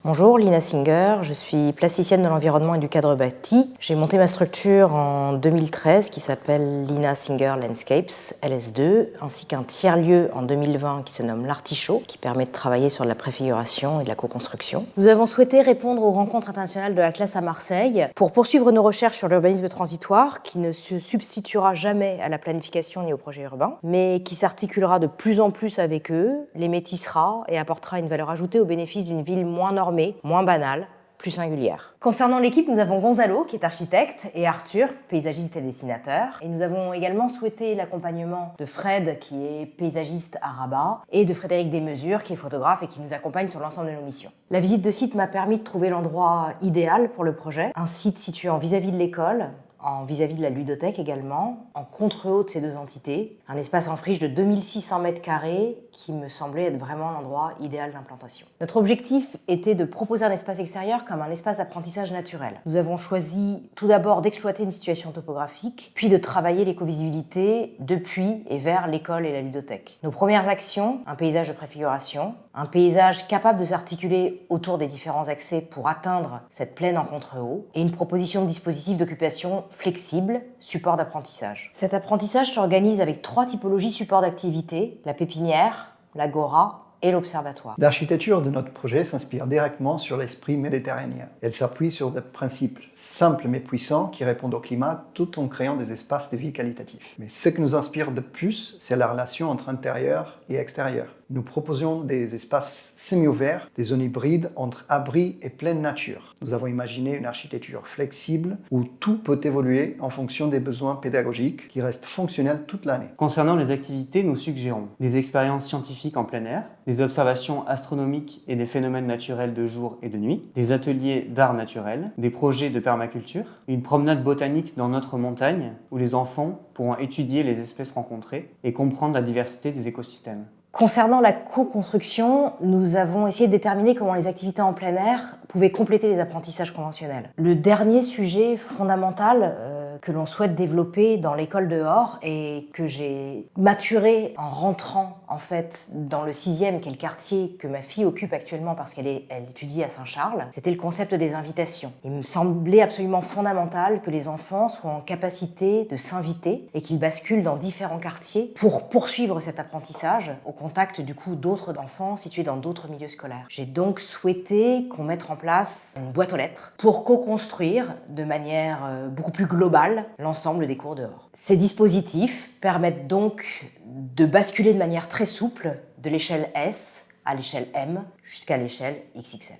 Bonjour, Lina Singer, je suis plasticienne de l'environnement et du cadre bâti. J'ai monté ma structure en 2013 qui s'appelle Lina Singer Landscapes, LS2, ainsi qu'un tiers-lieu en 2020 qui se nomme l'Artichaut, qui permet de travailler sur de la préfiguration et de la co-construction. Nous avons souhaité répondre aux rencontres internationales de la classe à Marseille pour poursuivre nos recherches sur l'urbanisme transitoire qui ne se substituera jamais à la planification ni au projet urbain, mais qui s'articulera de plus en plus avec eux, les métissera et apportera une valeur ajoutée au bénéfice d'une ville moins normée, moins banale, plus singulière. Concernant l'équipe, nous avons Gonzalo, qui est architecte, et Arthur, paysagiste et dessinateur. Et nous avons également souhaité l'accompagnement de Fred, qui est paysagiste à Rabat, et de Frédéric Desmesures, qui est photographe et qui nous accompagne sur l'ensemble de nos missions. La visite de site m'a permis de trouver l'endroit idéal pour le projet. Un site situé en vis-à-vis de l'école, en vis-à-vis de la ludothèque également, en contre-haut de ces deux entités, un espace en friche de 2600 m² qui me semblait être vraiment l'endroit idéal d'implantation. Notre objectif était de proposer un espace extérieur comme un espace d'apprentissage naturel. Nous avons choisi tout d'abord d'exploiter une situation topographique, puis de travailler l'écovisibilité depuis et vers l'école et la ludothèque. Nos premières actions, un paysage de préfiguration, un paysage capable de s'articuler autour des différents accès pour atteindre cette plaine en contre-haut, et une proposition de dispositif d'occupation flexible, support d'apprentissage. Cet apprentissage s'organise avec 3 typologies support d'activité, la pépinière, l'agora et l'observatoire. L'architecture de notre projet s'inspire directement sur l'esprit méditerranéen. Elle s'appuie sur des principes simples mais puissants qui répondent au climat tout en créant des espaces de vie qualitatifs. Mais ce qui nous inspire de plus, c'est la relation entre intérieur et extérieur. Nous proposions des espaces semi-ouverts, des zones hybrides entre abri et pleine nature. Nous avons imaginé une architecture flexible où tout peut évoluer en fonction des besoins pédagogiques qui restent fonctionnels toute l'année. Concernant les activités, nous suggérons des expériences scientifiques en plein air, des observations astronomiques et des phénomènes naturels de jour et de nuit, des ateliers d'art naturel, des projets de permaculture, une promenade botanique dans notre montagne où les enfants pourront étudier les espèces rencontrées et comprendre la diversité des écosystèmes. Concernant la co-construction, nous avons essayé de déterminer comment les activités en plein air pouvaient compléter les apprentissages conventionnels. Le dernier sujet fondamental que l'on souhaite développer dans l'école dehors et que j'ai maturé en rentrant en fait dans le 6e, qui est le quartier que ma fille occupe actuellement parce qu'elle étudie à Saint-Charles, c'était le concept des invitations. Il me semblait absolument fondamental que les enfants soient en capacité de s'inviter et qu'ils basculent dans différents quartiers pour poursuivre cet apprentissage au contact du coup d'autres enfants situés dans d'autres milieux scolaires. J'ai donc souhaité qu'on mette en place une boîte aux lettres pour co-construire de manière beaucoup plus globale l'ensemble des cours dehors. Ces dispositifs permettent donc de basculer de manière très souple de l'échelle S à l'échelle M jusqu'à l'échelle XXL.